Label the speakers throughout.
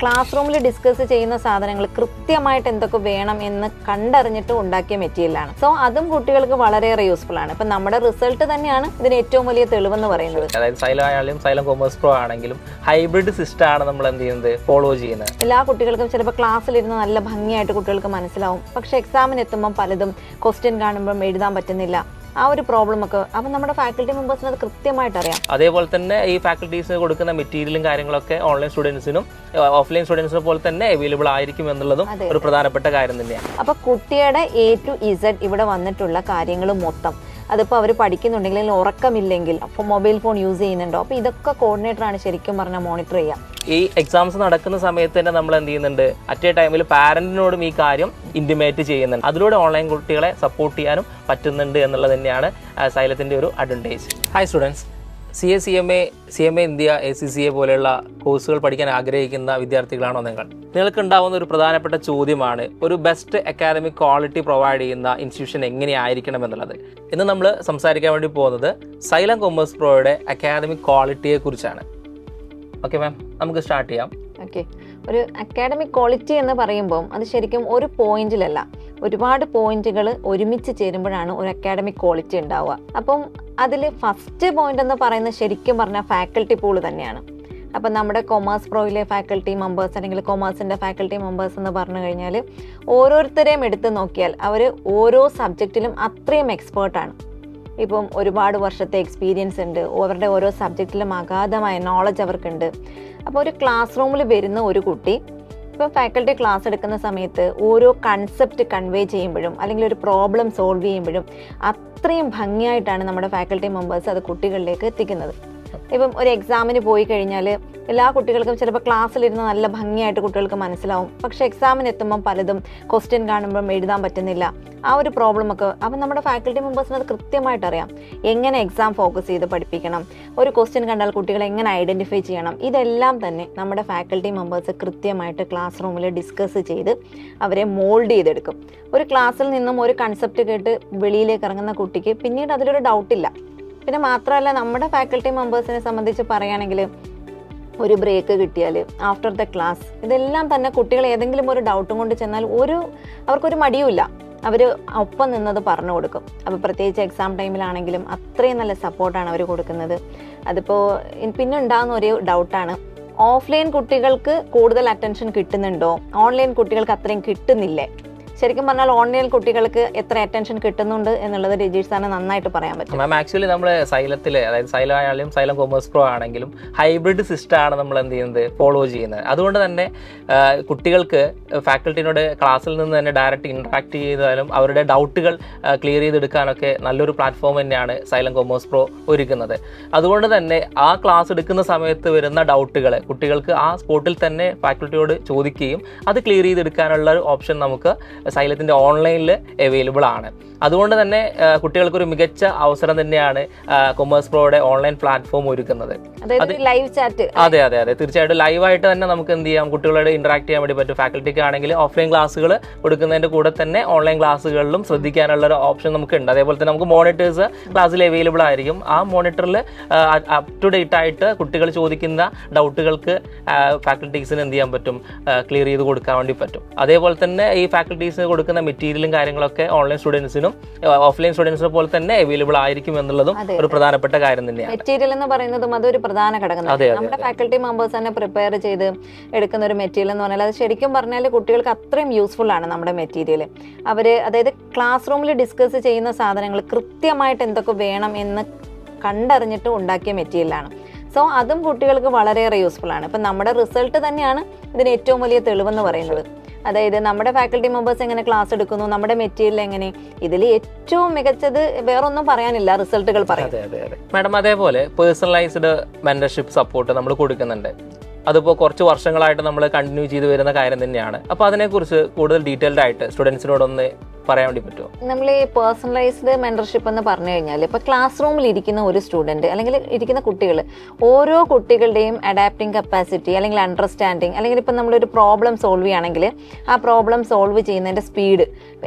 Speaker 1: Class റൂമിൽ discuss ചെയ്യുന്ന സാധനങ്ങൾ കൃത്യമായിട്ട് എന്തൊക്കെ വേണം എന്ന് കണ്ടറിഞ്ഞിട്ട് ഉണ്ടാക്കിയ മെറ്റീരിയലാണ്. സോ അതും കുട്ടികൾക്ക് വളരെയേറെ യൂസ്ഫുൾ ആണ്. ഇപ്പം നമ്മുടെ റിസൾട്ട് തന്നെയാണ് ഇതിന് ഏറ്റവും വലിയ തെളിവെന്ന് പറയുന്നത്.
Speaker 2: അതായത് സൈലം ആയാലും സൈലം കൊമേഴ്സ് പ്രോ ആണെങ്കിലും ഹൈബ്രിഡ് സിസ്റ്റം ആണ് നമ്മൾ എന്ത് ചെയ്യുന്നത്, ഫോളോ ചെയ്യുന്നത്.
Speaker 1: എല്ലാ കുട്ടികൾക്കും ചിലപ്പോൾ ക്ലാസ്സിലിരുന്ന് നല്ല ഭംഗിയായിട്ട് കുട്ടികൾക്ക് മനസ്സിലാവും. പക്ഷെ എക്സാമിന് എത്തുമ്പം പലതും ക്വസ്റ്റ്യൻ കാണുമ്പം എഴുതാൻ പറ്റുന്നില്ല. ആ ഒരു പ്രോബ്ലം ഒക്കെ അപ്പം നമ്മുടെ ഫാക്കൽറ്റി മെമ്പേഴ്സിന് അത് കൃത്യമായിട്ട് അറിയാം.
Speaker 2: അതേപോലെ തന്നെ ഈ ഫാക്കൽറ്റീസിന് കൊടുക്കുന്ന മെറ്റീരിയലും കാര്യങ്ങളൊക്കെ ഓൺലൈൻ സ്റ്റുഡൻസിനും ഓഫ്ലൈൻ സ്റ്റുഡൻസിനും പോലെ തന്നെ അവൈലബിൾ ആയിരിക്കും എന്നുള്ളതും ഒരു പ്രധാനപ്പെട്ട കാര്യം തന്നെയാണ്.
Speaker 1: അപ്പൊ കുട്ടിയുടെ A to Z ഇവിടെ വന്നിട്ടുള്ള കാര്യങ്ങൾ മൊത്തം അതിപ്പോൾ അവർ പഠിക്കുന്നുണ്ടെങ്കിൽ ഉറക്കമില്ലെങ്കിൽ അപ്പോൾ മൊബൈൽ ഫോൺ യൂസ് ചെയ്യുന്നുണ്ടോ, അപ്പോൾ ഇതൊക്കെ കോർഡിനേറ്ററാണ് ശരിക്കും പറഞ്ഞാൽ മോണിറ്റർ ചെയ്യുക.
Speaker 2: ഈ എക്സാംസ് നടക്കുന്ന സമയത്ത് തന്നെ നമ്മൾ എന്ത് ചെയ്യുന്നുണ്ട്, അറ്റ് എ ടൈമിൽ പാരന്റിനോടും ഈ കാര്യം ഇന്റിമേറ്റ് ചെയ്യുന്നുണ്ട്. അതിലൂടെ ഓൺലൈൻ കുട്ടികളെ സപ്പോർട്ട് ചെയ്യാനും പറ്റുന്നുണ്ട് എന്നുള്ളത് തന്നെയാണ് സൈലത്തിൻ്റെ ഒരു advantage. Hi students, CA CMA India ACCA പോലെയുള്ള കോഴ്സുകൾ പഠിക്കാൻ ആഗ്രഹിക്കുന്ന വിദ്യാർത്ഥികളാണോ നിങ്ങൾ? നിങ്ങൾക്ക് ഉണ്ടാവുന്ന ഒരു പ്രധാനപ്പെട്ട ചോദ്യമാണ് ഒരു ബെസ്റ്റ് അക്കാദമിക് ക്വാളിറ്റി പ്രൊവൈഡ് ചെയ്യുന്ന ഇൻസ്റ്റിറ്റ്യൂഷൻ എങ്ങനെയായിരിക്കണം എന്നുള്ളത്. ഇന്ന് നമ്മൾ സംസാരിക്കാൻ വേണ്ടി പോകുന്നത് സൈലം കൊമേഴ്സ് പ്രോയുടെ അക്കാദമിക് ക്വാളിറ്റിയെ കുറിച്ചാണ്. ഓക്കെ മാം, നമുക്ക് സ്റ്റാർട്ട് ചെയ്യാം.
Speaker 1: ഓക്കെ, ഒരു അക്കാഡമിക് ക്വാളിറ്റി എന്ന് പറയുമ്പോൾ അത് ശരിക്കും ഒരു പോയിന്റിലല്ല, ഒരുപാട് പോയിന്റുകൾ ഒരുമിച്ച് ചേരുമ്പോഴാണ് ഒരു അക്കാഡമിക് ക്വാളിറ്റി ഉണ്ടാവുക. അപ്പം അതിൽ ഫസ്റ്റ് പോയിന്റ് എന്ന് പറയുന്നത് ശരിക്കും പറഞ്ഞാൽ ഫാക്കൽറ്റി പൂൾ തന്നെയാണ്. അപ്പം നമ്മുടെ കൊമേഴ്സ് പ്രോയിലെ ഫാക്കൽറ്റി മെമ്പേഴ്സ് അല്ലെങ്കിൽ കൊമേഴ്സിൻ്റെ ഫാക്കൽറ്റി മെമ്പേഴ്സ് എന്ന് പറഞ്ഞു കഴിഞ്ഞാൽ ഓരോരുത്തരെയും എടുത്ത് നോക്കിയാൽ അവർ ഓരോ സബ്ജക്റ്റിലും അത്രയും എക്സ്പേർട്ടാണ്. ഇപ്പം ഒരുപാട് വർഷത്തെ എക്സ്പീരിയൻസ് ഉണ്ട്, അവരുടെ ഓരോ സബ്ജക്റ്റിലും അഗാധമായ നോളജ് അവർക്കുണ്ട്. അപ്പോൾ ഒരു ക്ലാസ് റൂമിൽ വരുന്ന ഒരു കുട്ടി ഇപ്പം ഫാക്കൽറ്റി ക്ലാസ് എടുക്കുന്ന സമയത്ത് ഓരോ കൺസെപ്റ്റ് കൺവേ ചെയ്യുമ്പോഴും അല്ലെങ്കിൽ ഒരു പ്രോബ്ലം സോൾവ് ചെയ്യുമ്പോഴും അത്രയും ഭംഗിയായിട്ടാണ് നമ്മുടെ ഫാക്കൽറ്റി മെമ്പേഴ്സ് അത് കുട്ടികളിലേക്ക് എത്തിക്കുന്നത്. ഇപ്പം ഒരു എക്സാമിന് പോയി കഴിഞ്ഞാൽ എല്ലാ കുട്ടികൾക്കും ചിലപ്പോൾ ക്ലാസ്സിലിരുന്ന് നല്ല ഭംഗിയായിട്ട് കുട്ടികൾക്ക് മനസ്സിലാവും. പക്ഷെ എക്സാമിന് എത്തുമ്പം പലതും ക്വസ്റ്റ്യൻ കാണുമ്പം എഴുതാൻ പറ്റുന്നില്ല. ആ ഒരു പ്രോബ്ലം ഒക്കെ അപ്പം നമ്മുടെ ഫാക്കൽറ്റി മെമ്പേഴ്സിന് അത് കൃത്യമായിട്ട് അറിയാം. എങ്ങനെ എക്സാം ഫോക്കസ് ചെയ്ത് പഠിപ്പിക്കണം, ഒരു ക്വസ്റ്റ്യൻ കണ്ടാൽ കുട്ടികളെ എങ്ങനെ ഐഡൻറ്റിഫൈ ചെയ്യണം, ഇതെല്ലാം തന്നെ നമ്മുടെ ഫാക്കൽറ്റി മെമ്പേഴ്സ് കൃത്യമായിട്ട് ക്ലാസ് റൂമിൽ ഡിസ്കസ് ചെയ്ത് അവരെ മോൾഡ് ചെയ്തെടുക്കും. ഒരു ക്ലാസ്സിൽ നിന്നും ഒരു കൺസെപ്റ്റ് കേട്ട് വെളിയിലേക്ക് ഇറങ്ങുന്ന കുട്ടിക്ക് പിന്നീട് അതിലൊരു ഡൗട്ടില്ല. പിന്നെ മാത്രമല്ല, നമ്മുടെ ഫാക്കൽറ്റി മെമ്പേഴ്സിനെ സംബന്ധിച്ച് പറയുകയാണെങ്കിൽ ഒരു ബ്രേക്ക് കിട്ടിയാൽ ആഫ്റ്റർ ദ ക്ലാസ് ഇതെല്ലാം തന്നെ കുട്ടികൾ ഏതെങ്കിലും ഒരു ഡൗട്ടും കൊണ്ട് ചെന്നാൽ അവർക്കൊരു മടിയുമില്ല, അവർ ഒപ്പം നിന്നത് പറഞ്ഞു കൊടുക്കും. അപ്പോൾ പ്രത്യേകിച്ച് എക്സാം ടൈമിലാണെങ്കിലും അത്രയും നല്ല സപ്പോർട്ടാണ് അവർ കൊടുക്കുന്നത്. അതിപ്പോൾ പിന്നെ ഉണ്ടാകുന്ന ഒരു ഡൗട്ടാണ്, ഓഫ്ലൈൻ കുട്ടികൾക്ക് കൂടുതൽ അറ്റൻഷൻ കിട്ടുന്നുണ്ടോ, ഓൺലൈൻ കുട്ടികൾക്ക് അത്രയും കിട്ടുന്നില്ലേ? ശരിക്കും പറഞ്ഞാൽ ഓൺലൈൻ കുട്ടികൾക്ക് എത്ര അറ്റൻഷൻ കിട്ടുന്നുണ്ട് എന്നുള്ളത് രജീഷ് സാറിന് നന്നായിട്ട് പറയാൻ പറ്റും.
Speaker 2: മാം, ആക്ച്വലി നമ്മൾ സൈലത്തിൽ, അതായത് സൈലം ആയാലും സൈലം കൊമേഴ്സ് പ്രോ ആണെങ്കിലും ഹൈബ്രിഡ് സിസ്റ്റം ആണ് നമ്മൾ എന്ത് ചെയ്യുന്നത്, ഫോളോ ചെയ്യുന്നത്. അതുകൊണ്ട് തന്നെ കുട്ടികൾക്ക് ഫാക്കൽറ്റിനോട് ക്ലാസ്സിൽ നിന്ന് തന്നെ ഡയറക്റ്റ് ഇൻട്രാക്ട് ചെയ്താലും അവരുടെ ഡൗട്ടുകൾ ക്ലിയർ ചെയ്തെടുക്കാനൊക്കെ നല്ലൊരു പ്ലാറ്റ്ഫോം തന്നെയാണ് സൈലം കൊമേഴ്സ് പ്രോ ഒരുക്കുന്നത്. അതുകൊണ്ട് തന്നെ ആ ക്ലാസ് എടുക്കുന്ന സമയത്ത് വരുന്ന ഡൗട്ടുകൾ കുട്ടികൾക്ക് ആ സ്പോട്ടിൽ തന്നെ ഫാക്കൽറ്റിയോട് ചോദിക്കുകയും അത് ക്ലിയർ ചെയ്തെടുക്കാനുള്ള ഒരു ഓപ്ഷൻ നമുക്ക് സൈലത്തിൻ്റെ ഓൺലൈനിൽ അവൈലബിൾ ആണ്. അതുകൊണ്ട് തന്നെ കുട്ടികൾക്കൊരു മികച്ച അവസരം തന്നെയാണ് കൊമേഴ്സ് പ്രോയുടെ ഓൺലൈൻ പ്ലാറ്റ്ഫോം ഒരുക്കുന്നത്.
Speaker 1: ലൈവ് ചാറ്റ്,
Speaker 2: അതെ, തീർച്ചയായിട്ടും ലൈവായിട്ട് തന്നെ നമുക്ക് എന്ത് ചെയ്യാം, കുട്ടികളോട് ഇന്ററാക്ട് ചെയ്യാൻ വേണ്ടി പറ്റും. ഫാക്കൽറ്റിക്ക് ആണെങ്കിൽ ഓഫ്ലൈൻ ക്ലാസ്സുകൾ കൊടുക്കുന്നതിന്റെ കൂടെ തന്നെ ഓൺലൈൻ ക്ലാസ്സുകളിലും ശ്രദ്ധിക്കാനുള്ള ഒരു ഓപ്ഷൻ നമുക്കുണ്ട്. അതേപോലെ തന്നെ നമുക്ക് മോണിറ്റേഴ്സ് ക്ലാസ്സിൽ അവൈലബിൾ ആയിരിക്കും. ആ മോണിറ്ററിൽ അപ് ടു ഡേറ്റ് ആയിട്ട് കുട്ടികൾ ചോദിക്കുന്ന ഡൗട്ടുകൾക്ക് ഫാക്കൽറ്റീസിന് എന്ത് ചെയ്യാൻ പറ്റും, ക്ലിയർ ചെയ്ത് കൊടുക്കാൻ വേണ്ടി പറ്റും. അതേപോലെ തന്നെ ഈ ഫാക്കൽറ്റീസിന് കൊടുക്കുന്ന മെറ്റീരിയലും കാര്യങ്ങളൊക്കെ ഓൺലൈൻ സ്റ്റുഡൻസിനും ഓഫ്ലൈൻ സ്റ്റുഡൻസിനെ പോലെ തന്നെ അവൈലബിൾ ആയിരിക്കും എന്നുള്ളതും ഒരു പ്രധാനപ്പെട്ട കാര്യം തന്നെയാണ്.
Speaker 1: മെറ്റീരിയൽ എന്ന് പറയുന്നതും അതൊരു പ്രധാന ഘടകം. നമ്മുടെ ഫാക്കൽറ്റി മെമ്പേഴ്സ് തന്നെ പ്രിപ്പയർ ചെയ്ത് എടുക്കുന്ന ഒരു മെറ്റീരിയൽ എന്ന് പറഞ്ഞാൽ അത് ശരിക്കും പറഞ്ഞാൽ കുട്ടികൾക്ക് അത്രയും യൂസ്ഫുൾ ആണ് നമ്മുടെ മെറ്റീരിയൽ. അതായത് ക്ലാസ് റൂമിൽ ഡിസ്കസ് ചെയ്യുന്ന സാധനങ്ങൾ കൃത്യമായിട്ട് എന്തൊക്കെ വേണം എന്ന് കണ്ടറിഞ്ഞിട്ട് ഉണ്ടാക്കിയ മെറ്റീരിയലാണ്. സോ അതും കുട്ടികൾക്ക് വളരെയേറെ യൂസ്ഫുൾ ആണ്. ഇപ്പം നമ്മുടെ റിസൾട്ട് തന്നെയാണ് ഇതിന് ഏറ്റവും വലിയ തെളിവെന്ന് പറയുന്നത്. അതായത് നമ്മുടെ ഫാക്കൽറ്റി മെമ്പേഴ്സ് എങ്ങനെ ക്ലാസ് എടുക്കുന്നു, നമ്മുടെ മെറ്റീരിയൽ എങ്ങനെ, ഇതിൽ ഏറ്റവും മികച്ചത് വേറൊന്നും പറയാനില്ല, റിസൾട്ടുകൾ പറയാം.
Speaker 2: മാഡം, അതേപോലെ പേഴ്സണലൈസ്ഡ് മെന്റർഷിപ്പ് സപ്പോർട്ട് നമ്മൾ കൊടുക്കുന്നുണ്ട്. അതിപ്പോൾ കുറച്ച് വർഷങ്ങളായിട്ട് നമ്മൾ കണ്ടിന്യൂ ചെയ്ത് വരുന്ന കാര്യം തന്നെയാണ്. അപ്പോൾ അതിനെക്കുറിച്ച് കൂടുതൽ ഡീറ്റെയിൽഡ് ആയിട്ട് സ്റ്റുഡൻസിനോടൊന്ന് പറയാൻ വേണ്ടി പറ്റുമോ?
Speaker 1: നമ്മൾ ഈ പേഴ്സണലൈസ്ഡ് മെന്റർഷിപ്പ് എന്ന് പറഞ്ഞു കഴിഞ്ഞാൽ ഇപ്പോൾ ക്ലാസ് റൂമിൽ ഇരിക്കുന്ന ഒരു സ്റ്റുഡൻറ്റ് അല്ലെങ്കിൽ ഇരിക്കുന്ന കുട്ടികൾ, ഓരോ കുട്ടികളുടെയും അഡാപ്റ്റിംഗ് കപ്പാസിറ്റി അല്ലെങ്കിൽ അണ്ടർസ്റ്റാൻഡിങ്, അല്ലെങ്കിൽ ഇപ്പം നമ്മളൊരു പ്രോബ്ലം സോൾവ് ചെയ്യുകയാണെങ്കിൽ ആ പ്രോബ്ലം സോൾവ് ചെയ്യുന്നതിൻ്റെ സ്പീഡ്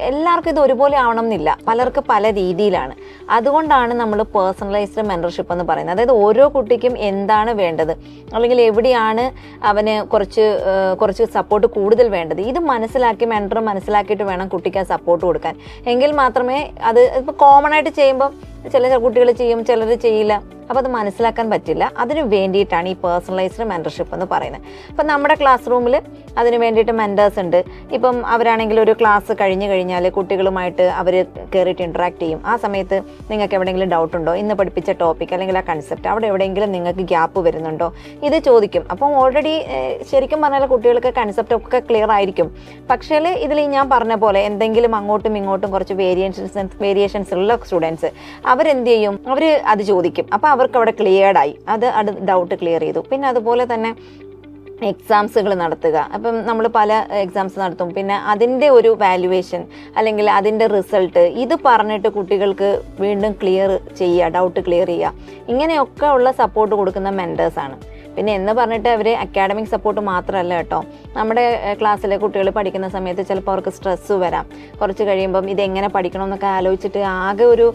Speaker 1: എല്ലാവർക്കും ഇത് ഒരുപോലെ ആവണം എന്നില്ല, പലർക്ക് പല രീതിയിലാണ്. അതുകൊണ്ടാണ് നമ്മൾ പേഴ്സണലൈസ്ഡ് മെന്റർഷിപ്പ് എന്ന് പറയുന്നത്. അതായത് ഓരോ കുട്ടിക്കും എന്താണ് വേണ്ടത്, അല്ലെങ്കിൽ എവിടെയാണ് അവന് കുറച്ച് സപ്പോർട്ട് കൂടുതൽ വേണ്ടത്, ഇത് മനസ്സിലാക്കി മെന്റർ മനസ്സിലാക്കിയിട്ട് വേണം കുട്ടിക്ക് ആ സപ്പോർട്ട് കൊടുക്കാൻ. എങ്കിൽ മാത്രമേ അത് ഇപ്പോൾ കോമൺ ആയിട്ട് ചെയ്യുമ്പോൾ ചില കുട്ടികൾ ചെയ്യും, ചിലർ ചെയ്യില്ല. അപ്പോൾ അത് മനസ്സിലാക്കാൻ പറ്റില്ല. അതിന് വേണ്ടിയിട്ടാണ് ഈ പേഴ്സണലൈസ്ഡ് മെന്റർഷിപ്പ് എന്ന് പറയുന്നത്. ഇപ്പം നമ്മുടെ ക്ലാസ് റൂമിൽ അതിന് വേണ്ടിയിട്ട് മെൻറ്റേഴ്സ് ഉണ്ട്. ഇപ്പം അവരാണെങ്കിൽ ഒരു ക്ലാസ് കഴിഞ്ഞാൽ കുട്ടികളുമായിട്ട് അവർ കയറിയിട്ട് ഇൻട്രാക്ട് ചെയ്യും. ആ സമയത്ത് നിങ്ങൾക്ക് എവിടെയെങ്കിലും ഡൗട്ട് ഉണ്ടോ, ഇന്ന് പഠിപ്പിച്ച ടോപ്പിക് അല്ലെങ്കിൽ ആ കൺസെപ്റ്റ് അവിടെ എവിടെയെങ്കിലും നിങ്ങൾക്ക് ഗ്യാപ്പ് വരുന്നുണ്ടോ, ഇത് ചോദിക്കും. അപ്പം ഓൾറെഡി ശരിക്കും പറഞ്ഞാൽ കുട്ടികൾക്ക് കൺസെപ്റ്റ് ഒക്കെ ക്ലിയർ ആയിരിക്കും. പക്ഷേ ഇതിൽ ഞാൻ പറഞ്ഞ പോലെ എന്തെങ്കിലും അങ്ങോട്ടും ഇങ്ങോട്ടും കുറച്ച് വേരിയേഷൻസ് ഉള്ള സ്റ്റുഡൻസ് അവരെന്ത് ചെയ്യും, അവർ അത് ചോദിക്കും. അപ്പോൾ അവർക്ക് അവിടെ ക്ലിയർഡായി, അത് ഡൗട്ട് ക്ലിയർ ചെയ്തു. പിന്നെ അതുപോലെ തന്നെ എക്സാംസുകൾ നടത്തുക. അപ്പം നമ്മൾ പല എക്സാംസ് നടത്തും, പിന്നെ അതിൻ്റെ ഒരു വാല്യുവേഷൻ അല്ലെങ്കിൽ അതിൻ്റെ റിസൾട്ട് ഇത് പറഞ്ഞിട്ട് കുട്ടികൾക്ക് വീണ്ടും ക്ലിയർ ചെയ്യുക, ഡൗട്ട് ക്ലിയർ ചെയ്യുക. ഇങ്ങനെയൊക്കെ ഉള്ള സപ്പോർട്ട് കൊടുക്കുന്ന മെൻറ്റേഴ്സാണ്. പിന്നെ എന്ന് പറഞ്ഞിട്ട് അവർ അക്കാഡമിക് സപ്പോർട്ട് മാത്രമല്ല കേട്ടോ. നമ്മുടെ ക്ലാസ്സിലെ കുട്ടികൾ പഠിക്കുന്ന സമയത്ത് ചിലപ്പോൾ അവർക്ക് സ്ട്രെസ്സ് വരാം. കുറച്ച് കഴിയുമ്പം ഇതെങ്ങനെ പഠിക്കണം എന്നൊക്കെ ആലോചിച്ചിട്ട് ആകെ ഒരു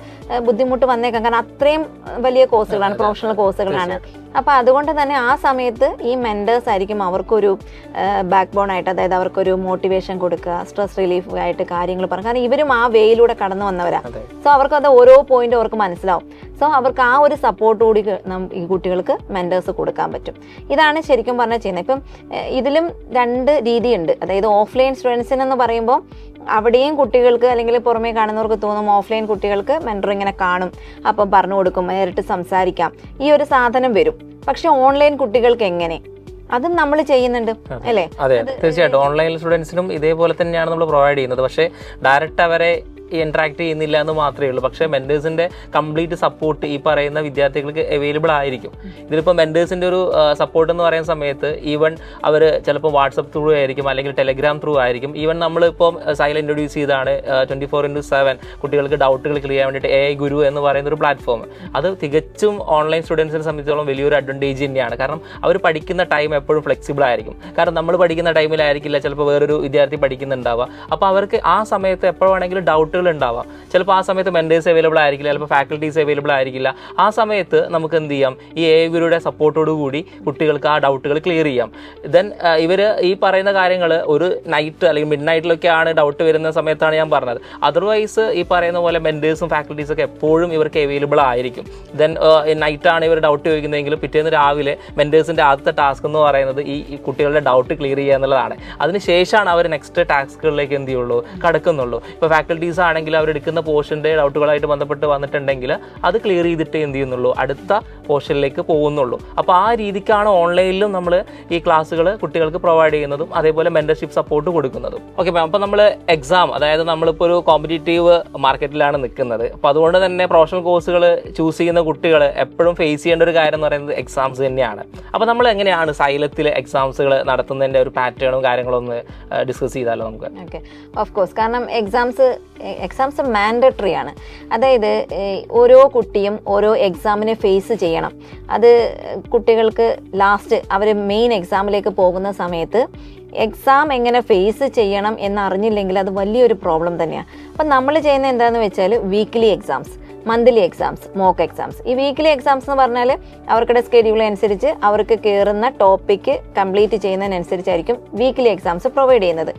Speaker 1: ബുദ്ധിമുട്ട് വന്നേക്കാം. കാരണം അത്രയും വലിയ കോഴ്സുകളാണ്, പ്രൊഫഷണൽ കോഴ്സുകളാണ്. അപ്പോൾ അതുകൊണ്ട് തന്നെ ആ സമയത്ത് ഈ മെൻറ്റേഴ്സ് ആയിരിക്കും അവർക്കൊരു ബാക്ക് ബോൺ ആയിട്ട്, അതായത് അവർക്കൊരു മോട്ടിവേഷൻ കൊടുക്കുക, സ്ട്രെസ് റിലീഫ് ആയിട്ട് കാര്യങ്ങൾ പറയുക. കാരണം ഇവരും ആ വേയിലൂടെ കടന്നു വന്നവരാണ്. സോ അവർക്കത് ഓരോ പോയിന്റും അവർക്ക് മനസ്സിലാവും. സോ അവർക്ക് ആ ഒരു സപ്പോർട്ട് കൂടി ഈ കുട്ടികൾക്ക് മെൻറ്റേഴ്സ് കൊടുക്കാൻ പറ്റും. ഇതാണ് ശരിക്കും പറഞ്ഞാൽ ചെയ്യുന്നത്. ഇപ്പം ഇതിലും രണ്ട് രീതിയുണ്ട്. അതായത് ഓഫ്ലൈൻ സ്റ്റുഡൻസിനെന്ന് പറയുമ്പോൾ അവിടെയും കുട്ടികൾക്ക് അല്ലെങ്കിൽ പുറമേ കാണുന്നവർക്ക് തോന്നും ഓഫ്ലൈൻ കുട്ടികൾക്ക് മെൻറ്റർ ഇങ്ങനെ കാണും, അപ്പം പറഞ്ഞു കൊടുക്കും, നേരിട്ട് സംസാരിക്കാം, ഈ ഒരു സാധനം വരും. പക്ഷെ ഓൺലൈൻ കുട്ടികൾക്ക് എങ്ങനെ, അതും നമ്മൾ ചെയ്യുന്നുണ്ട് അല്ലേ?
Speaker 2: അതെ, തീർച്ചയായിട്ടും ഓൺലൈൻ സ്റ്റുഡൻസിനും ഇതേപോലെ തന്നെയാണ് നമ്മൾ പ്രൊവൈഡ് ചെയ്യുന്നത്. പക്ഷേ ഡയറക്റ്റ് അവരെ ഇന്ററാക്ട് ചെയ്യുന്നില്ല എന്ന് മാത്രമേ ഉള്ളൂ. പക്ഷേ മെന്റേഴ്സിന്റെ കംപ്ലീറ്റ് സപ്പോർട്ട് ഈ പറയുന്ന വിദ്യാർത്ഥികൾക്ക് അവൈലബിൾ ആയിരിക്കും. ഇതിലിപ്പോൾ മെന്റേഴ്സിന്റെ ഒരു സപ്പോർട്ട് എന്ന് പറയുന്ന സമയത്ത് ഈവൻ അവർ ചിലപ്പോൾ വാട്സപ്പ് ത്രൂ ആയിരിക്കും, അല്ലെങ്കിൽ ടെലഗ്രാം ത്രൂ ആയിരിക്കും. ഈവൻ നമ്മളിപ്പോൾ സൈല ഇൻട്രൊഡ്യൂസ് ചെയ്താണ് 24/7 കുട്ടികൾക്ക് ഡൗട്ടുകൾ ക്ലിയർ ചെയ്യാൻ വേണ്ടിയിട്ട് AI ഗുരു എന്ന് പറയുന്ന ഒരു പ്ലാറ്റ്ഫോം. അത് തികച്ചും ഓൺലൈൻ സ്റ്റുഡൻസിനെ സംബന്ധിച്ചോളം വലിയൊരു അഡ്വാൻറ്റേജ് തന്നെയാണ്. കാരണം അവർ പഠിക്കുന്ന ടൈം എപ്പോഴും ഫ്ലെക്സിബിൾ ആയിരിക്കും. കാരണം നമ്മൾ പഠിക്കുന്ന ടൈമിലായിരിക്കില്ല ചിലപ്പോൾ വേറൊരു വിദ്യാർത്ഥി പഠിക്കുന്നുണ്ടാവുക. അപ്പോൾ അവർക്ക് ആ സമയത്ത് എപ്പോൾ വേണമെങ്കിലും ഡൗട്ടുകൾ ഉണ്ടാവാം. ചിലപ്പോൾ ആ സമയത്ത് മെന്റേഴ്സ് അവൈലബിൾ ആയിരിക്കില്ല, ചിലപ്പോൾ ഫാക്കൽറ്റീസ് അവൈലബിൾ ആയിരിക്കില്ല. ആ സമയത്ത് നമുക്ക് എന്ത് ചെയ്യാം, ഈ AI ഗുരുയുടെ സപ്പോർട്ടോട് കൂടി കുട്ടികൾക്ക് ആ ഡൗട്ടുകൾ ക്ലിയർ ചെയ്യാം. ദെൻ ഇവർ ഈ പറയുന്ന കാര്യങ്ങൾ ഒരു നൈറ്റ് അല്ലെങ്കിൽ മിഡ് നൈറ്റിലൊക്കെയാണ് ഡൗട്ട് വരുന്ന സമയത്താണ് ഞാൻ പറഞ്ഞത്. അതർവൈസ് ഈ പറയുന്ന പോലെ മെന്റേഴ്സും ഫാക്കൽറ്റീസൊക്കെ എപ്പോഴും ഇവർക്ക് അവൈലബിൾ ആയിരിക്കും. ദെൻ നൈറ്റാണ് ഇവർ ഡൗട്ട് ചോദിക്കുന്നതെങ്കിലും പിറ്റേന്ന് രാവിലെ മെന്റേഴ്സിൻ്റെ ആദ്യത്തെ ടാസ്ക് എന്ന് പറയുന്നത് ഈ കുട്ടികളുടെ ഡൗട്ട് ക്ലിയർ ചെയ്യുക എന്നുള്ളതാണ്. അതിനുശേഷമാണ് അവർ നെക്സ്റ്റ് ടാസ്കുകളിലേക്ക് എന്ത് ചെയ്യുള്ളൂ, കടക്കുന്നുള്ളൂ. ഇപ്പോൾ ഫാക്കൽറ്റീസ് ആണെങ്കിൽ അവരെടുക്കുന്ന പോർഷൻ്റെ ഡൗട്ടുകളായിട്ട് ബന്ധപ്പെട്ട് വന്നിട്ടുണ്ടെങ്കിൽ അത് ക്ലിയർ ചെയ്തിട്ട് എന്ത് ചെയ്യുന്നുള്ളൂ, അടുത്ത പോർഷനിലേക്ക് പോകുന്നുള്ളൂ. അപ്പോൾ ആ രീതിക്കാണ് ഓൺലൈനിലും നമ്മൾ ഈ ക്ലാസ്സുകൾ കുട്ടികൾക്ക് പ്രൊവൈഡ് ചെയ്യുന്നതും അതേപോലെ മെന്റർഷിപ്പ് സപ്പോർട്ട് കൊടുക്കുന്നതും. ഓക്കെ മാം, അപ്പോൾ നമ്മൾ എക്സാം, അതായത് നമ്മളിപ്പോൾ ഒരു കോമ്പറ്റീറ്റീവ് മാർക്കറ്റിലാണ് നിൽക്കുന്നത്. അപ്പോൾ അതുകൊണ്ട് തന്നെ പ്രൊഫഷണൽ കോഴ്സുകൾ ചൂസ് ചെയ്യുന്ന കുട്ടികൾ എപ്പോഴും ഫേസ് ചെയ്യേണ്ട ഒരു കാര്യം എന്ന് പറയുന്നത് എക്സാംസ് തന്നെയാണ്. അപ്പോൾ നമ്മൾ എങ്ങനെയാണ് സൈലത്തിലെ എക്സാംസുകൾ നടത്തുന്നതിൻ്റെ ഒരു പാറ്റേണും കാര്യങ്ങളും ഒന്ന് ഡിസ്കസ് ചെയ്താലോ നമുക്ക്?
Speaker 1: Okay, of course. കാരണം എക്സാംസ് മാൻഡേറ്ററി ആണ്. അതായത് ഓരോ കുട്ടിയും ഓരോ എക്സാമിനെ ഫേസ് ചെയ്യണം. അത് കുട്ടികൾക്ക് ലാസ്റ്റ് അവർ മെയിൻ എക്സാമിലേക്ക് പോകുന്ന സമയത്ത് എക്സാം എങ്ങനെ ഫേസ് ചെയ്യണം എന്നറിഞ്ഞില്ലെങ്കിൽ അത് വലിയൊരു പ്രോബ്ലം തന്നെയാണ്. അപ്പം നമ്മൾ ചെയ്യുന്നത് എന്താണെന്ന് വെച്ചാൽ weekly exams, monthly exams, mock exams. ഈ വീക്ക്ലി എക്സാംസ് എന്ന് പറഞ്ഞാൽ അവർക്കുടെ സ്കെഡ്യൂൾ അനുസരിച്ച് അവർക്ക് കയറുന്ന ടോപ്പിക്ക് കംപ്ലീറ്റ് ചെയ്യുന്നതിനനുസരിച്ചായിരിക്കും വീക്ക്ലി എക്സാംസ് പ്രൊവൈഡ് ചെയ്യുന്നത്.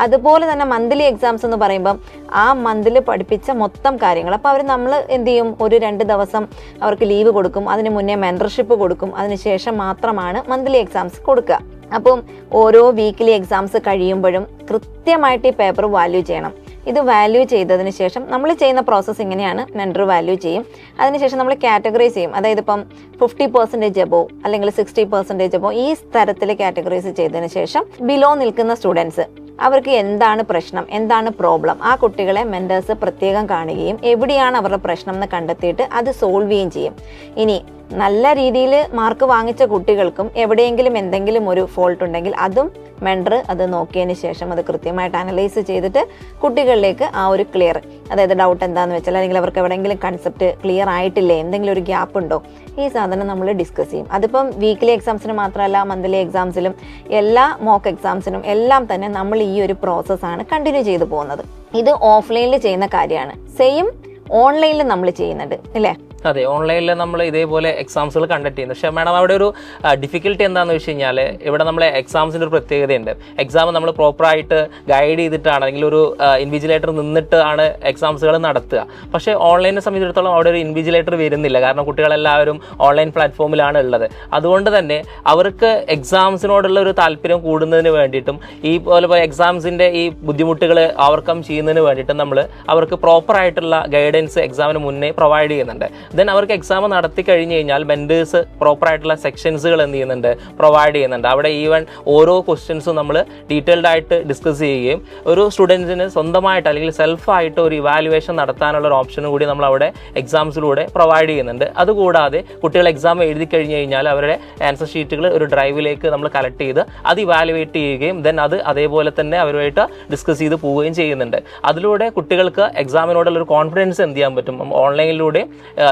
Speaker 1: അതുപോലെ തന്നെ മന്ത്ലി എക്സാംസ് എന്ന് പറയുമ്പം ആ മന്തിൽ പഠിപ്പിച്ച മൊത്തം കാര്യങ്ങൾ, അപ്പോൾ നമ്മൾ എന്ത് ചെയ്യും, ഒരു 2 ദിവസം അവർക്ക് ലീവ് കൊടുക്കും, അതിന് മുന്നേ മെൻറ്റർഷിപ്പ് കൊടുക്കും, അതിനുശേഷം മാത്രമാണ് മന്ത്ലി എക്സാംസ് കൊടുക്കുക. അപ്പം ഓരോ വീക്ക്ലി എക്സാംസ് കഴിയുമ്പോഴും കൃത്യമായിട്ട് ഈ പേപ്പർ വാല്യൂ ചെയ്യണം. ഇത് വാല്യൂ ചെയ്തതിന് ശേഷം നമ്മൾ ചെയ്യുന്ന പ്രോസസ്സ് ഇങ്ങനെയാണ്. മെൻറ്റർ വാല്യൂ ചെയ്യും, അതിനുശേഷം നമ്മൾ കാറ്റഗറൈസ് ചെയ്യും. അതായത് ഇപ്പം 50% എബോ അല്ലെങ്കിൽ 60% എബോ ഈ തരത്തിൽ കാറ്റഗറൈസ് ചെയ്തതിന് ശേഷം ബിലോ നിൽക്കുന്ന സ്റ്റുഡൻസ്, അവർക്ക് എന്താണ് പ്രശ്നം, എന്താണ് പ്രോബ്ലം, ആ കുട്ടികളെ മെൻറ്റേഴ്സ് പ്രത്യേകം കാണുകയും എവിടെയാണ് അവരുടെ പ്രശ്നം എന്ന് കണ്ടെത്തിയിട്ട് അത് സോൾവ് ചെയ്യുകയും ചെയ്യും. ഇനി നല്ല രീതിയിൽ മാർക്ക് വാങ്ങിച്ച കുട്ടികൾക്കും എവിടെയെങ്കിലും എന്തെങ്കിലും ഒരു ഫോൾട്ട് ഉണ്ടെങ്കിൽ അതും മെൻറ്റർ അത് നോക്കിയതിന് ശേഷം അത് കൃത്യമായിട്ട് അനലൈസ് ചെയ്തിട്ട് കുട്ടികളിലേക്ക് ആ ഒരു ക്ലിയർ, അതായത് ഡൗട്ട് എന്താണെന്ന് വെച്ചാൽ അല്ലെങ്കിൽ അവർക്ക് എവിടെയെങ്കിലും കൺസെപ്റ്റ് ക്ലിയർ ആയിട്ടില്ലേ, എന്തെങ്കിലും ഒരു ഗ്യാപ്പ് ഉണ്ടോ, ഈ സാധനം നമ്മൾ ഡിസ്കസ് ചെയ്യും. അതിപ്പം വീക്ക്ലി എക്സാംസിന് മാത്രമല്ല, മന്ത്ലി എക്സാംസിലും എല്ലാ മോക്ക് എക്സാംസിനും എല്ലാം തന്നെ നമ്മൾ ഈ ഒരു പ്രോസസ്സാണ് കണ്ടിന്യൂ ചെയ്തു പോകുന്നത്. ഇത് ഓഫ്ലൈനിൽ ചെയ്യുന്ന കാര്യമാണ്. സെയിം ഓൺലൈനിൽ നമ്മൾ ചെയ്യുന്നുണ്ട് അല്ലേ?
Speaker 2: അതെ, ഓൺലൈനിൽ നമ്മൾ ഇതേപോലെ എക്സാംസുകൾ കണ്ടക്ട് ചെയ്യുന്നു. പക്ഷേ മാഡം അവിടെ ഒരു ഡിഫിക്കൽട്ടി എന്താണെന്ന് വെച്ച് കഴിഞ്ഞാൽ ഇവിടെ നമ്മളെ എക്സാംസിൻ്റെ ഒരു പ്രത്യേകതയുണ്ട്. എക്സാം നമ്മൾ പ്രോപ്പറായിട്ട് ഗൈഡ് ചെയ്തിട്ടാണ് അല്ലെങ്കിൽ ഒരു ഇൻവിജിലേറ്റർ നിന്നിട്ടാണ് എക്സാംസുകൾ നടത്തുക. പക്ഷേ ഓൺലൈനെ സംബന്ധിച്ചിടത്തോളം അവിടെ ഒരു ഇൻവിജിലേറ്റർ വരുന്നില്ല. കാരണം കുട്ടികളെല്ലാവരും ഓൺലൈൻ പ്ലാറ്റ്ഫോമിലാണ് ഉള്ളത്. അതുകൊണ്ട് തന്നെ അവർക്ക് എക്സാംസിനോടുള്ള ഒരു താല്പര്യം കൂടുന്നതിന് വേണ്ടിയിട്ടും ഈ പോലെ എക്സാംസിൻ്റെ ഈ ബുദ്ധിമുട്ടുകൾ ഓവർകം ചെയ്യുന്നതിന് വേണ്ടിയിട്ടും നമ്മൾ അവർക്ക് പ്രോപ്പറായിട്ടുള്ള ഗൈഡൻസ് എക്സാമിന് മുന്നേ പ്രൊവൈഡ് ചെയ്യുന്നുണ്ട്. ദെൻ അവർക്ക് എക്സാം നടത്തി കഴിഞ്ഞ് കഴിഞ്ഞാൽ മെൻറ്റേഴ്സ് പ്രോപ്പറായിട്ടുള്ള സെക്ഷൻസുകൾ എന്ത് ചെയ്യുന്നുണ്ട്, പ്രൊവൈഡ് ചെയ്യുന്നുണ്ട്. അവിടെ ഈവൻ ഓരോ ക്വസ്റ്റ്യൻസും നമ്മൾ ഡീറ്റെയിൽഡ് ആയിട്ട് ഡിസ്കസ് ചെയ്യുകയും ഒരു സ്റ്റുഡൻസിന് സ്വന്തമായിട്ട് അല്ലെങ്കിൽ സെൽഫായിട്ട് ഒരു ഇവാലുവേഷൻ നടത്താനുള്ള ഒരു ഓപ്ഷനും കൂടി നമ്മൾ അവിടെ എക്സാംസിലൂടെ പ്രൊവൈഡ് ചെയ്യുന്നുണ്ട്. അതുകൂടാതെ കുട്ടികൾ എക്സാം എഴുതി കഴിഞ്ഞ് കഴിഞ്ഞാൽ അവരുടെ ആൻസർ ഷീറ്റുകൾ ഒരു ഡ്രൈവിലേക്ക് നമ്മൾ കളക്ട് ചെയ്ത് അത് ഇവാലുവേറ്റ് ചെയ്യുകയും ദെൻ അത് അതേപോലെ തന്നെ അവരുമായിട്ട് ഡിസ്കസ് ചെയ്ത് പോവുകയും ചെയ്യുന്നുണ്ട്. അതിലൂടെ കുട്ടികൾക്ക് എക്സാമിനോടുള്ള ഒരു കോൺഫിഡൻസ് എന്ത് ചെയ്യാൻ പറ്റും, ഓൺലൈനിലൂടെ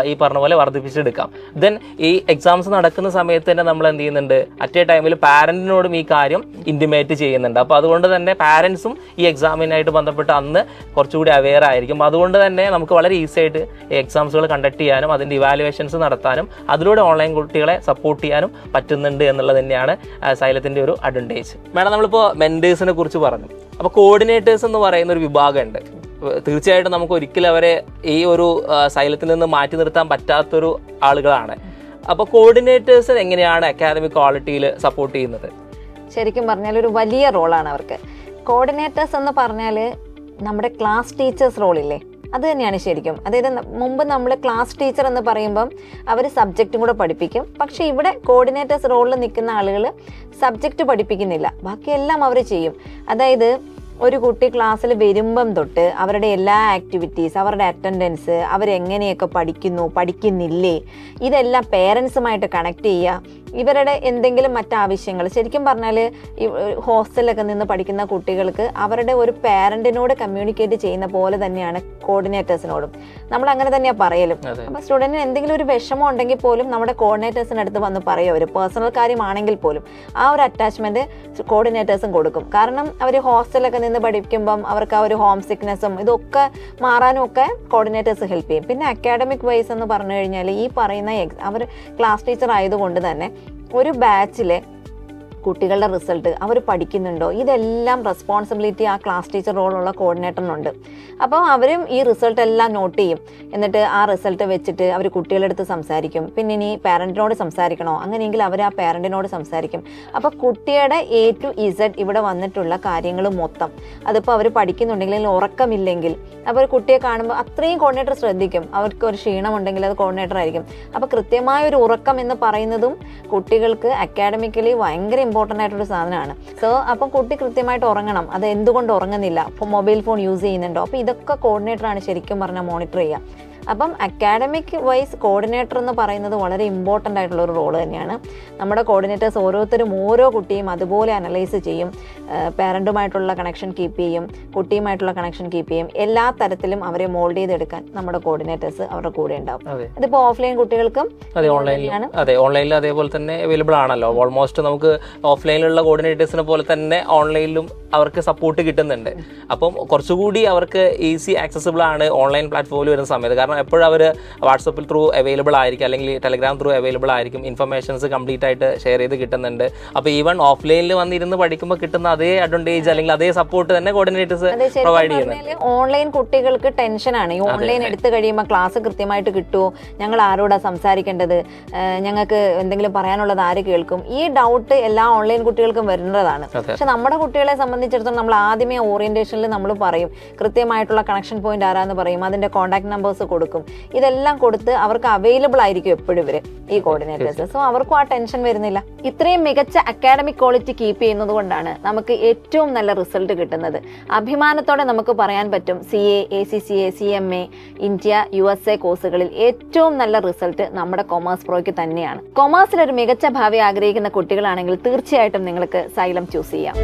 Speaker 2: ഈ പറഞ്ഞ പോലെ വർദ്ധിപ്പിച്ചെടുക്കാം. ദെൻ ഈ എക്സാംസ് നടക്കുന്ന സമയത്ത് തന്നെ നമ്മൾ എന്ത് ചെയ്യുന്നുണ്ട്, അറ്റ് എ ടൈമിൽ പാരന്റിനോടും ഈ കാര്യം ഇൻറ്റിമേറ്റ് ചെയ്യുന്നുണ്ട്. അപ്പോൾ അതുകൊണ്ട് തന്നെ പാരൻസും ഈ എക്സാമിനായിട്ട് ബന്ധപ്പെട്ട് അന്ന് കുറച്ചുകൂടി അവെയർ ആയിരിക്കും. അതുകൊണ്ട് തന്നെ നമുക്ക് വളരെ ഈസി ആയിട്ട് ഈ എക്സാംസുകൾ കണ്ടക്ട് ചെയ്യാനും അതിൻ്റെ ഇവാലുവേഷൻസ് നടത്താനും അതിലൂടെ ഓൺലൈൻ കുട്ടികളെ സപ്പോർട്ട് ചെയ്യാനും പറ്റുന്നുണ്ട് എന്നുള്ളത് തന്നെയാണ് സൈലത്തിൻ്റെ ഒരു അഡ്വാൻറ്റേജ്. മാഡം, നമ്മളിപ്പോൾ മെൻറ്റേഴ്സിനെ കുറിച്ച് പറഞ്ഞു. അപ്പോൾ കോർഡിനേറ്റേഴ്സ് എന്ന് പറയുന്ന ഒരു വിഭാഗമുണ്ട്. തീർച്ചയായിട്ടും നമുക്ക് ഒരിക്കലും അവരെ ഈ ഒരു സൈലത്തിൽ നിന്ന് മാറ്റി നിർത്താൻ പറ്റാത്തൊരു ആളുകളാണ്. അപ്പോൾ കോർഡിനേറ്റേഴ്സ് എങ്ങനെയാണ് അക്കാദമിക് ക്വാളിറ്റിയിൽ സപ്പോർട്ട് ചെയ്യുന്നത്?
Speaker 1: ശരിക്കും പറഞ്ഞാൽ ഒരു വലിയ റോളാണ് അവർക്ക്. കോർഡിനേറ്റേഴ്സ് എന്ന് പറഞ്ഞാൽ നമ്മുടെ ക്ലാസ് ടീച്ചേഴ്സ് റോളില്ലേ, അത് തന്നെയാണ് ശരിക്കും. അതായത് മുമ്പ് നമ്മൾ ക്ലാസ് ടീച്ചർ എന്ന് പറയുമ്പം അവർ സബ്ജക്റ്റും കൂടെ പഠിപ്പിക്കും. പക്ഷെ ഇവിടെ കോർഡിനേറ്റേഴ്സ് റോളിൽ നിൽക്കുന്ന ആളുകൾ സബ്ജക്റ്റ് പഠിപ്പിക്കുന്നില്ല, ബാക്കിയെല്ലാം അവർ ചെയ്യും. അതായത് ഒരു കുട്ടി ക്ലാസ്സിൽ വരുമ്പം തൊട്ട് അവരുടെ എല്ലാ ആക്ടിവിറ്റീസ്, അവരുടെ അറ്റൻഡൻസ്, അവരെങ്ങനെയൊക്കെ പഠിക്കുന്നു, പഠിക്കുന്നില്ലേ, ഇതെല്ലാം പേരൻസുമായിട്ട് കണക്ട് ചെയ്യുക. ഇവരുടെ എന്തെങ്കിലും മറ്റാവശ്യങ്ങൾ, ശരിക്കും പറഞ്ഞാൽ ഈ ഹോസ്റ്റലിലൊക്കെ നിന്ന് പഠിക്കുന്ന കുട്ടികൾക്ക് അവരുടെ ഒരു പാരൻറ്റിനോട് കമ്മ്യൂണിക്കേറ്റ് ചെയ്യുന്ന പോലെ തന്നെയാണ് കോർഡിനേറ്റേഴ്സിനോടും. നമ്മൾ അങ്ങനെ തന്നെയാണ് പറയലും. അപ്പോൾ സ്റ്റുഡൻറ്റിന് എന്തെങ്കിലും ഒരു വിഷമം ഉണ്ടെങ്കിൽ പോലും നമ്മുടെ കോർഡിനേറ്റേഴ്സിനടുത്ത് വന്ന് പറയും. അവർ പേഴ്സണൽ കാര്യമാണെങ്കിൽ പോലും ആ ഒരു അറ്റാച്ച്മെൻറ്റ് കോർഡിനേറ്റേഴ്സും കൊടുക്കും. കാരണം അവർ ഹോസ്റ്റലൊക്കെ നിന്ന് പഠിക്കുമ്പം അവർക്ക് ആ ഒരു ഹോം സിക്നെസ്സും ഇതൊക്കെ മാറാനും ഒക്കെ കോർഡിനേറ്റേഴ്സ് ഹെൽപ്പ് ചെയ്യും. പിന്നെ അക്കാഡമിക് വൈസ് എന്ന് പറഞ്ഞു കഴിഞ്ഞാൽ ഈ പറയുന്ന അവർ ക്ലാസ് ടീച്ചർ ആയതുകൊണ്ട് തന്നെ ഒരു ബാച്ചിലെ കുട്ടികളുടെ റിസൾട്ട് അവർ പഠിക്കുന്നുണ്ടോ, ഇതെല്ലാം റെസ്പോൺസിബിലിറ്റി ആ ക്ലാസ് ടീച്ചർ റോളുള്ള കോർഡിനേറ്ററിനുണ്ട്. അപ്പോൾ അവരും ഈ റിസൾട്ട് എല്ലാം നോട്ട് ചെയ്യും. എന്നിട്ട് ആ റിസൾട്ട് വെച്ചിട്ട് അവർ കുട്ടികളുടെ അടുത്ത് സംസാരിക്കും. പിന്നെ ഇനി പാരൻറ്റിനോട് സംസാരിക്കണോ, അങ്ങനെയെങ്കിൽ അവർ ആ പാരൻറ്റിനോട് സംസാരിക്കും. അപ്പോൾ കുട്ടിയുടെ A to Z ഇവിടെ വന്നിട്ടുള്ള കാര്യങ്ങൾ മൊത്തം, അതിപ്പോൾ അവർ പഠിക്കുന്നുണ്ടെങ്കിൽ ഉറക്കമില്ലെങ്കിൽ അപ്പോൾ ഒരു കുട്ടിയെ കാണുമ്പോൾ അത്രയും കോർഡിനേറ്റർ ശ്രദ്ധിക്കും. അവർക്ക് ഒരു ക്ഷീണമുണ്ടെങ്കിൽ അത് കോർഡിനേറ്റർ ആയിരിക്കും. അപ്പോൾ കൃത്യമായ ഒരു ഉറക്കം എന്ന് പറയുന്നതും കുട്ടികൾക്ക് അക്കാഡമിക്കലി ഭയങ്കര ഇമ്പോർട്ടൻ്റ് ആയിട്ടൊരു സാധനമാണ്. സോ അപ്പം കുട്ടി കൃത്യമായിട്ട് ഉറങ്ങണം. അത് എന്തുകൊണ്ട് ഉറങ്ങുന്നില്ല, അപ്പോൾ മൊബൈൽ ഫോൺ യൂസ് ചെയ്യുന്നുണ്ടോ, അപ്പോൾ ഇതൊക്കെ കോർഡിനേറ്ററാണ് ശരിക്കും പറഞ്ഞാൽ മോണിറ്റർ ചെയ്യുക. അപ്പം അക്കാഡമിക് വൈസ് കോർഡിനേറ്റർ എന്ന് പറയുന്നത് വളരെ ഇമ്പോർട്ടൻ്റ് ആയിട്ടുള്ള ഒരു റോള് തന്നെയാണ്. നമ്മുടെ കോർഡിനേറ്റേഴ്സ് ഓരോരുത്തരും ഓരോ കുട്ടിയും അതുപോലെ അനലൈസ് ചെയ്യും. പാരൻറ്റുമായിട്ടുള്ള കണക്ഷൻ കീപ്പ് ചെയ്യും, കുട്ടിയുമായിട്ടുള്ള കണക്ഷൻ കീപ്പ് ചെയ്യും. എല്ലാ തരത്തിലും അവരെ മോൾഡ് ചെയ്തെടുക്കാൻ നമ്മുടെ കോർഡിനേറ്റേഴ്സ് അവരുടെ കൂടെ ഉണ്ടാവും. ഇതിപ്പോൾ ഓഫ്ലൈൻ കുട്ടികൾക്കും
Speaker 2: ഓൺലൈനിൽ അതേപോലെ തന്നെ അവൈലബിൾ ആണല്ലോ. ഓൾമോസ്റ്റ് നമുക്ക് ഓഫ്ലൈനിലുള്ള കോർഡിനേറ്റേഴ്സിനെ പോലെ തന്നെ ഓൺലൈനിലും അവർക്ക് സപ്പോർട്ട് കിട്ടുന്നുണ്ട്. അപ്പം കുറച്ചുകൂടി അവർക്ക് ഈസി ആക്സസിബിൾ ആണ് ഓൺലൈൻ പ്ലാറ്റ്ഫോമിൽ വരുന്ന സമയത്ത്. കാരണം എപ്പോഴും അവർ വാട്സപ്പിൽ ത്രൂ അവൈലബിൾ ആയിരിക്കും, അല്ലെങ്കിൽ ടെലഗ്രാം ത്രൂ അവൈലബിൾ ആയിരിക്കും. ഇൻഫർമേഷൻസ് കംപ്ലീറ്റ് ആയിട്ട് ഷെയർ ചെയ്ത് കിട്ടുന്നുണ്ട്. അപ്പോൾ ഈവൻ ഓഫ്ലൈനിൽ വന്നിരുന്ന് പഠിക്കുമ്പോൾ കിട്ടുന്ന അതേ അഡ്വാൻറ്റേജ് അല്ലെങ്കിൽ അതേ സപ്പോർട്ട് തന്നെ കോർഡിനേറ്റേഴ്സ് പ്രൊവൈഡ് ചെയ്യുന്നുണ്ട്.
Speaker 1: ഓൺലൈൻ കുട്ടികൾക്ക് ടെൻഷനാണ്. ഈ ഓൺലൈൻ എടുത്തു കഴിയുമ്പോൾ ക്ലാസ് കൃത്യമായിട്ട് കിട്ടുമോ, ഞങ്ങൾ ആരോടാ സംസാരിക്കേണ്ടത്, ഞങ്ങൾക്ക് എന്തെങ്കിലും പറയാനുള്ളത് ആര് കേൾക്കും, ഈ ഡൗട്ട് എല്ലാ ഓൺലൈൻ കുട്ടികൾക്കും വരുന്നതാണ്. പക്ഷെ നമ്മുടെ കുട്ടികളെ സംബന്ധിച്ചിടത്തോളം നമ്മൾ ആദ്യമേ ഓറിയന്റേഷനിൽ നമ്മൾ പറയും, കൃത്യമായിട്ടുള്ള കണക്ഷൻ പോയിന്റ് ആരാന്ന് പറയും, അതിന്റെ കോൺടാക്ട് നമ്പേഴ്സ് കൊടുക്കും. കൊടുക്കും, ഇതെല്ലാം കൊടുത്ത് അവർക്ക് അവൈലബിൾ ആയിരിക്കും എപ്പോഴും ഇവര് ഈ കോർഡിനേറ്റേഴ്സ്. സോ അവർക്കും ആ ടെൻഷൻ വരുന്നില്ല. ഇത്രയും മികച്ച അക്കാഡമിക് ക്വാളിറ്റി കീപ്പ് ചെയ്യുന്നത് കൊണ്ടാണ് നമുക്ക് ഏറ്റവും നല്ല റിസൾട്ട് കിട്ടുന്നത്. അഭിമാനത്തോടെ നമുക്ക് പറയാൻ പറ്റും CA, ACCA, CMA, India, USA കോഴ്സുകളിൽ ഏറ്റവും നല്ല റിസൾട്ട് നമ്മുടെ കൊമേഴ്സ് പ്രോയ്ക്ക് തന്നെയാണ്. കൊമേഴ്സിൽ ഒരു മികച്ച ഭാവി ആഗ്രഹിക്കുന്ന കുട്ടികളാണെങ്കിൽ തീർച്ചയായിട്ടും നിങ്ങൾക്ക് സൈലം ചൂസ് ചെയ്യാം.